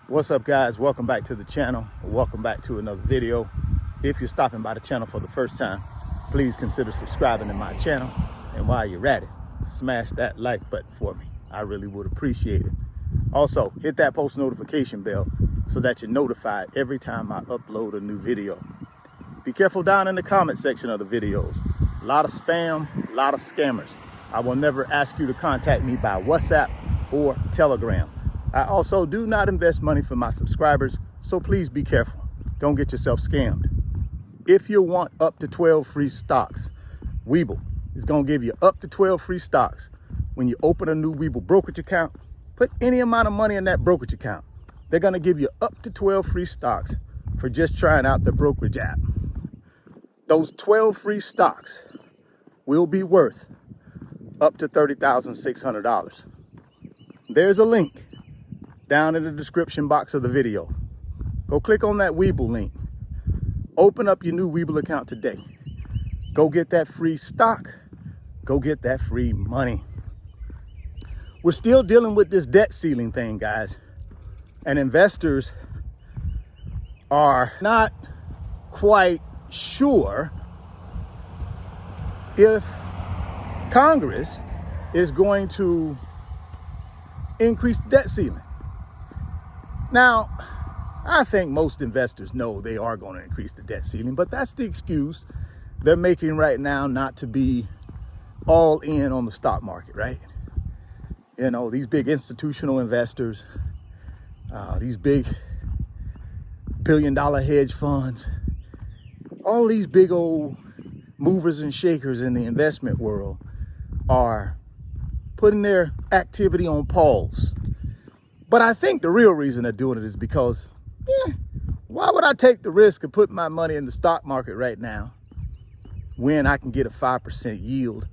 What's up, guys? Welcome back to the channel. Welcome back to another video. If you're stopping by the channel for the first time, please consider subscribing to my channel. And while you're at it, smash that like button for me. I really would appreciate it. Also, hit that post notification bell so that you're notified every time I upload a new video. Be careful down in the comment section of the videos. A lot of spam, a lot of scammers. I will never ask you to contact me by WhatsApp or Telegram. I also do not invest money for my subscribers, so please be careful. Don't get yourself scammed. If you want up to 12 free stocks, Webull is going to give you up to 12 free stocks. When you open a new Webull brokerage account, put any amount of money in that brokerage account. They're going to give you up to 12 free stocks for just trying out the brokerage app. Those 12 free stocks will be worth up to $30,600. There's a link down in the description box of the video. Go click on that Webull link. Open up your new Webull account today. Go get that free stock. Go get that free money. We're still dealing with this debt ceiling thing, guys. And investors are not quite sure if Congress is going to increase the debt ceiling. Now, I think most investors know they are going to increase the debt ceiling, but that's the excuse they're making right now not to be all in on the stock market, right? You know, these big institutional investors, these big billion-dollar hedge funds, all these big old movers and shakers in the investment world are putting their activity on pause. But I think the real reason they're doing it is because, why would I take the risk of putting my money in the stock market right now when I can get a 5% yield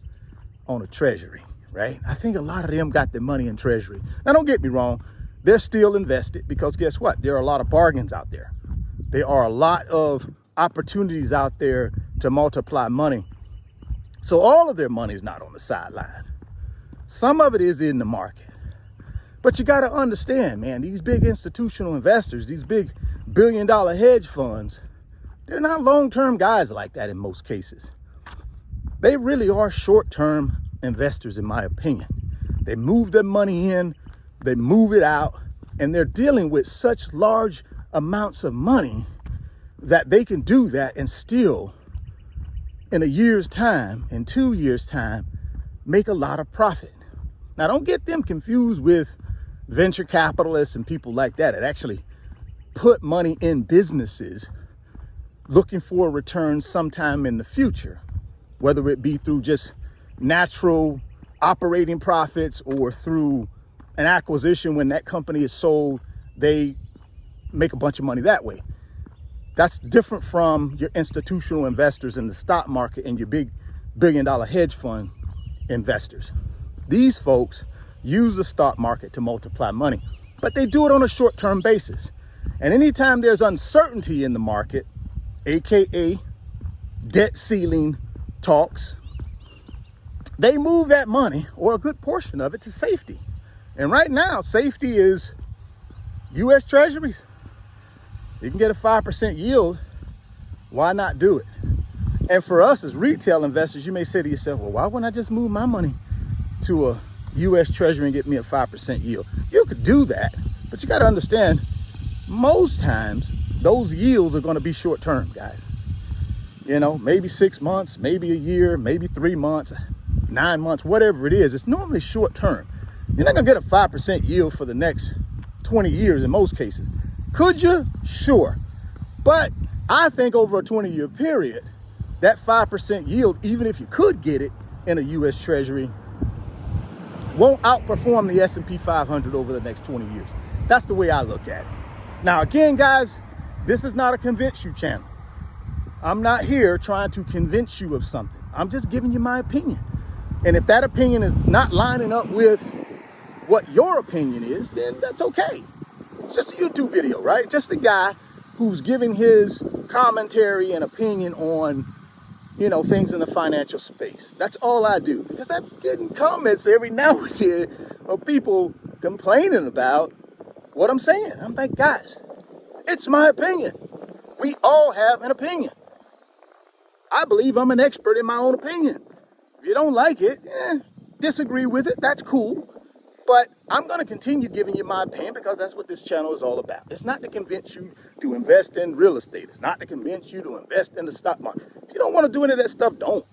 on a treasury, right? I think a lot of them got their money in treasury. Now, don't get me wrong. They're still invested because guess what? There are a lot of bargains out there. There are a lot of opportunities out there to multiply money. So all of their money is not on the sideline. Some of it is in the market. But you got to understand, man, these big institutional investors, these big billion-dollar hedge funds, they're not long-term guys like that in most cases. They really are short-term investors, in my opinion. They move their money in, they move it out, and they're dealing with such large amounts of money that they can do that and still, in a year's time, in 2 years' time, make a lot of profit. Now, don't get them confused with venture capitalists and people like that actually put money in businesses looking for a return sometime in the future, whether it be through just natural operating profits or through an acquisition. When that company is sold, they make a bunch of money that way. That's different from your institutional investors in the stock market and your big billion-dollar hedge fund investors. These folks use the stock market to multiply money, but they do it on a short-term basis. And anytime there's uncertainty in the market, AKA debt ceiling talks, they move that money or a good portion of it to safety. And right now, safety is U.S. Treasuries. You can get a 5% yield. Why not do it? And for us as retail investors, you may say to yourself, well, why wouldn't I just move my money to a U.S. Treasury and get me a 5% yield? You could do that, but you got to understand, most times those yields are going to be short term, guys. You know, maybe 6 months, maybe a year, maybe 3 months, 9 months, whatever it is. It's normally short term. You're not going to get a 5% yield for the next 20 years in most cases. Could you? Sure. But I think over a 20-year period, that 5% yield, even if you could get it in a U.S. Treasury, won't outperform the S&P 500 over the next 20 years. That's the way I look at it. Now, again, guys, this is not a convince you channel. I'm not here trying to convince you of something. I'm just giving you my opinion. And if that opinion is not lining up with what your opinion is, then that's okay. It's just a YouTube video, right? Just a guy who's giving his commentary and opinion on, things in the financial space. That's all I do, because I'm getting comments every now and then of people complaining about what I'm saying. I'm like, guys, it's my opinion. We all have an opinion. I believe I'm an expert in my own opinion. If you don't like it, disagree with it, that's cool. But I'm going to continue giving you my opinion because that's what this channel is all about. It's not to convince you to invest in real estate. It's not to convince you to invest in the stock market. If you don't want to do any of that stuff, don't.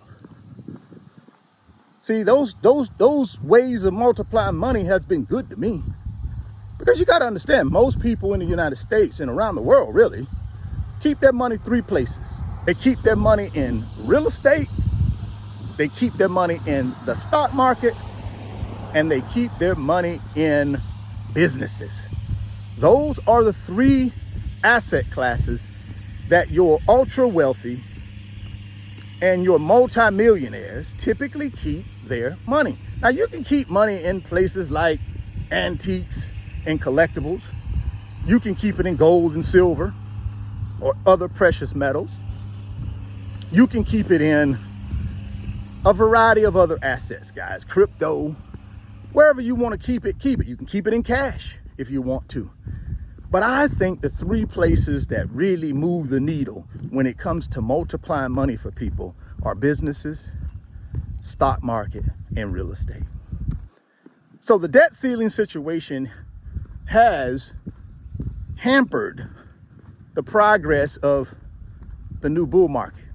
See, those ways of multiplying money has been good to me. Because you got to understand, most people in the United States and around the world, really, keep their money three places. They keep their money in real estate, they keep their money in the stock market, and they keep their money in businesses. Those are the three asset classes that your ultra wealthy and your multimillionaires typically keep their money. Now, you can keep money in places like antiques and collectibles. You can keep it in gold and silver or other precious metals. You can keep it in a variety of other assets, guys. Crypto, wherever you want to keep it, keep it. You can keep it in cash if you want to. But I think the three places that really move the needle when it comes to multiplying money for people are businesses, stock market, and real estate. So the debt ceiling situation has hampered the progress of the new bull market.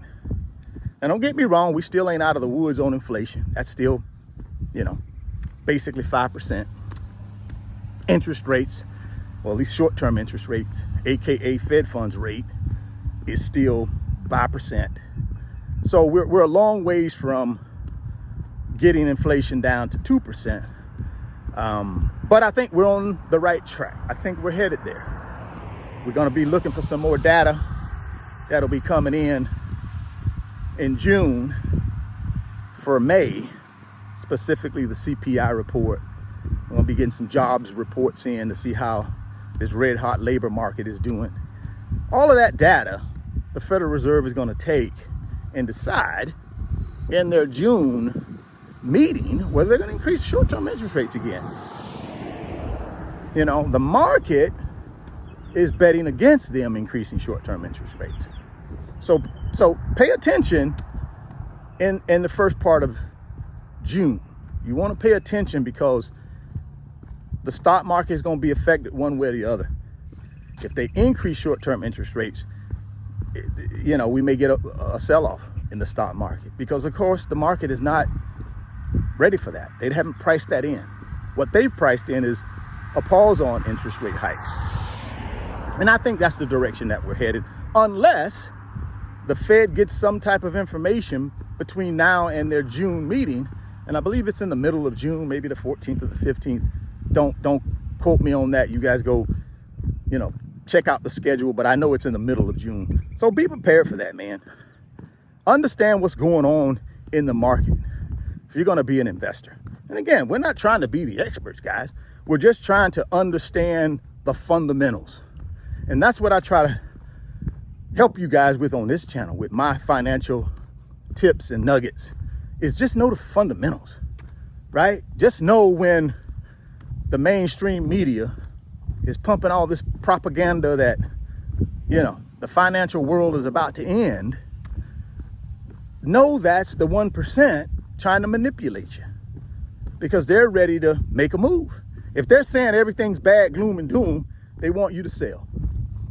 And don't get me wrong, we still ain't out of the woods on inflation. That's still, basically 5%. Interest rates, well, at least short-term interest rates, aka Fed funds rate, is still 5%. So we're a long ways from getting inflation down to 2%. But I think we're on the right track. I think we're headed there. We're going to be looking for some more data that'll be coming in June for May, specifically the CPI report. We're going to be getting some jobs reports in to see how this red hot labor market is doing. All of that data, the Federal Reserve is going to take and decide in their June meeting whether they're going to increase short-term interest rates again. The market is betting against them increasing short-term interest rates. So pay attention in the first part of June. You want to pay attention because the stock market is going to be affected one way or the other. If they increase short-term interest rates, we may get a sell-off in the stock market because, of course, the market is not ready for that. They haven't priced that in. What they've priced in is a pause on interest rate hikes. And I think that's the direction that we're headed, unless the Fed gets some type of information between now and their June meeting. And I believe it's in the middle of June, maybe the 14th or the 15th. Don't quote me on that. You guys go, check out the schedule, but I know it's in the middle of June. So be prepared for that, man. Understand what's going on in the market if you're going to be an investor. And again, we're not trying to be the experts, guys. We're just trying to understand the fundamentals. And that's what I try to help you guys with on this channel with my financial tips and nuggets, is just know the fundamentals, right? Just know when the mainstream media is pumping all this propaganda that, the financial world is about to end. Know that's the 1% trying to manipulate you because they're ready to make a move. If they're saying everything's bad, gloom and doom, they want you to sell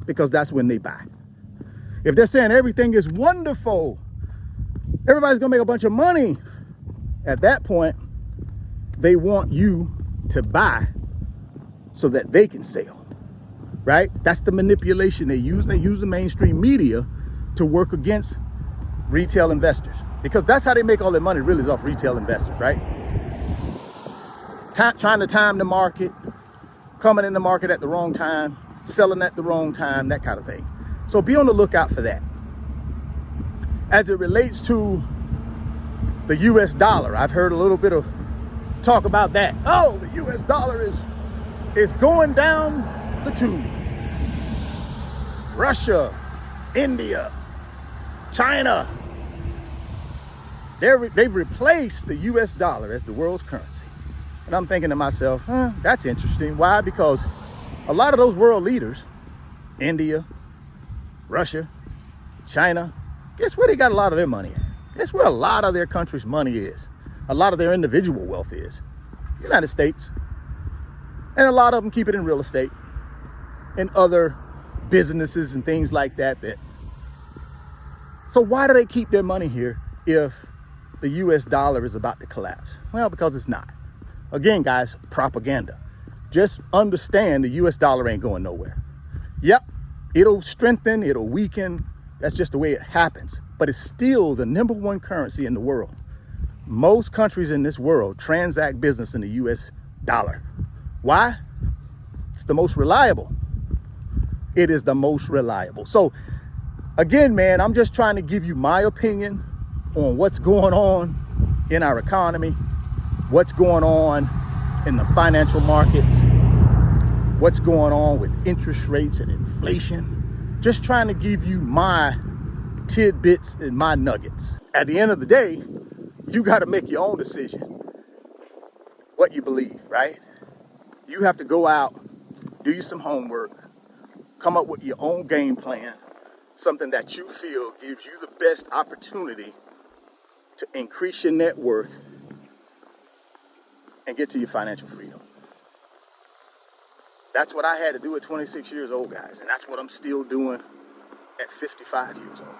because that's when they buy. If they're saying everything is wonderful, everybody's gonna make a bunch of money, at that point, they want you to buy so that they can sell, right? That's the manipulation they use. They use the mainstream media to work against retail investors because that's how they make all their money, really, is off retail investors, right? Trying to time the market, coming in the market at the wrong time, selling at the wrong time, that kind of thing. So be on the lookout for that. As it relates to the US dollar, I've heard a little bit of talk about that. Oh, the US dollar is going down the tube. Russia, India, China, they've replaced the US dollar as the world's currency. And I'm thinking to myself, that's interesting. Why? Because A lot of those world leaders, India, Russia, China, guess where they got a lot of their money at? Guess where a lot of their country's money is? A lot of their individual wealth is? United States. And a lot of them keep it in real estate and other businesses and things like that. So why do they keep their money here if the US dollar is about to collapse? Well, because it's not. Again, guys, propaganda. Just understand the US dollar ain't going nowhere. Yep, it'll strengthen, it'll weaken. That's just the way it happens. But it's still the number one currency in the world. Most countries in this world transact business in the US dollar. Why? It's the most reliable. It is the most reliable. So again, man, I'm just trying to give you my opinion on what's going on in our economy, what's going on in the financial markets, what's going on with interest rates and inflation. Just trying to give you my tidbits and my nuggets. At the end of the day, you got to make your own decision what you believe, right? You have to go out, do you some homework, come up with your own game plan, something that you feel gives you the best opportunity to increase your net worth and get to your financial freedom. That's what I had to do at 26 years old, guys, and that's what I'm still doing at 55 years old.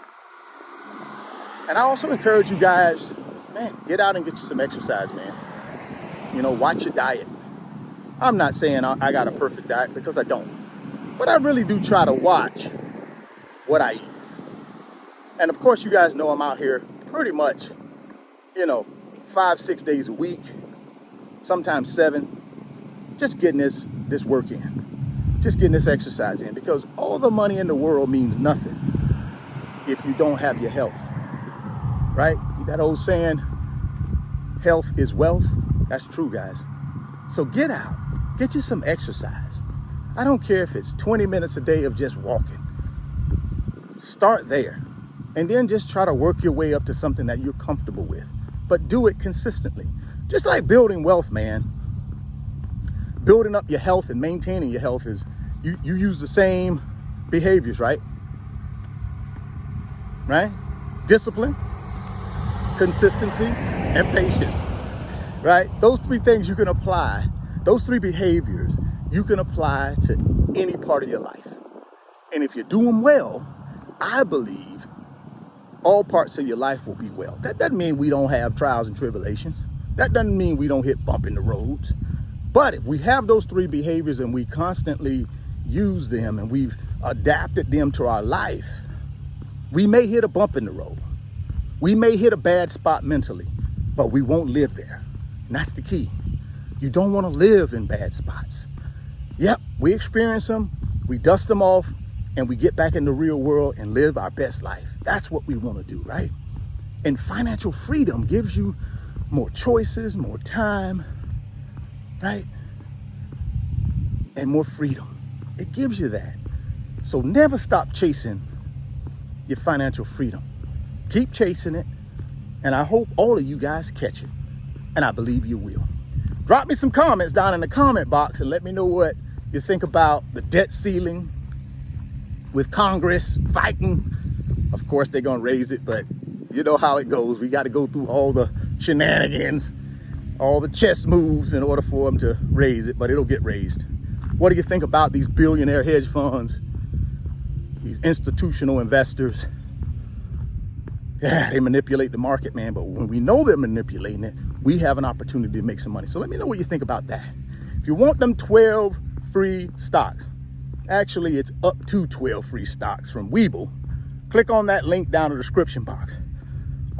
And I also encourage you guys, man, get out and get you some exercise, man. You know, watch your diet. I'm not saying I got a perfect diet, because I don't. But I really do try to watch what I eat. And of course, you guys know I'm out here pretty much, 5-6 days a week, sometimes 7, just getting this work in, just getting this exercise in, because all the money in the world means nothing if you don't have your health, right? That old saying, health is wealth. That's true, guys. So get out, get you some exercise. I don't care if it's 20 minutes a day of just walking. Start there, and then just try to work your way up to something that you're comfortable with, but do it consistently. Just like building wealth, man. Building up your health and maintaining your health is, you use the same behaviors, right? Right? Discipline, consistency, and patience, right? Those 3 things you can apply, those 3 behaviors you can apply to any part of your life. And if you do them well, I believe all parts of your life will be well. That doesn't mean we don't have trials and tribulations. That doesn't mean we don't hit bump in the roads. But if we have those 3 behaviors and we constantly use them and we've adapted them to our life, we may hit a bump in the road. We may hit a bad spot mentally, but we won't live there. And that's the key. You don't want to live in bad spots. Yep, we experience them, we dust them off, and we get back in the real world and live our best life. That's what we want to do, right? And financial freedom gives you more choices, more time, right? And more freedom. It gives you that. So never stop chasing your financial freedom. Keep chasing it. And I hope all of you guys catch it. And I believe you will. Drop me some comments down in the comment box and let me know what you think about the debt ceiling with Congress fighting. Of course, they're going to raise it, but you know how it goes. We got to go through all the shenanigans, all the chess moves in order for them to raise it, but it'll get raised. What do you think about these billionaire hedge funds, these institutional investors? Yeah, they manipulate the market, man, but when we know they're manipulating it, we have an opportunity to make some money. So let me know what you think about that. If you want them 12 free stocks, actually it's up to 12 free stocks from Webull, click on that link down in the description box.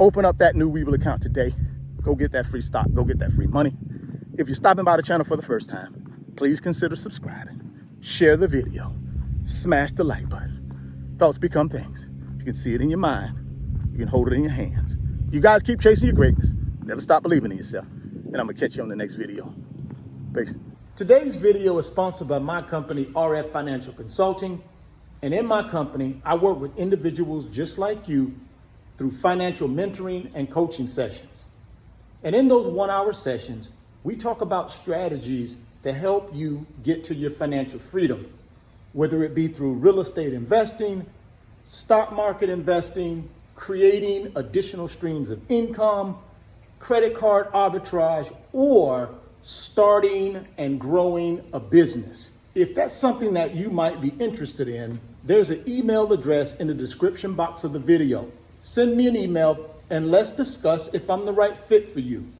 Open up that new Webull account today. Go get that free stock, go get that free money. If you're stopping by the channel for the first time, please consider subscribing, share the video, smash the like button. Thoughts become things. You can see it in your mind. You can hold it in your hands. You guys keep chasing your greatness. Never stop believing in yourself. And I'm gonna catch you on the next video. Peace. Today's video is sponsored by my company, RF Financial Consulting. And in my company, I work with individuals just like you through financial mentoring and coaching sessions. And in those 1-hour sessions, we talk about strategies to help you get to your financial freedom, whether it be through real estate investing, stock market investing, creating additional streams of income, credit card arbitrage, or starting and growing a business. If that's something that you might be interested in, there's an email address in the description box of the video. Send me an email and let's discuss if I'm the right fit for you.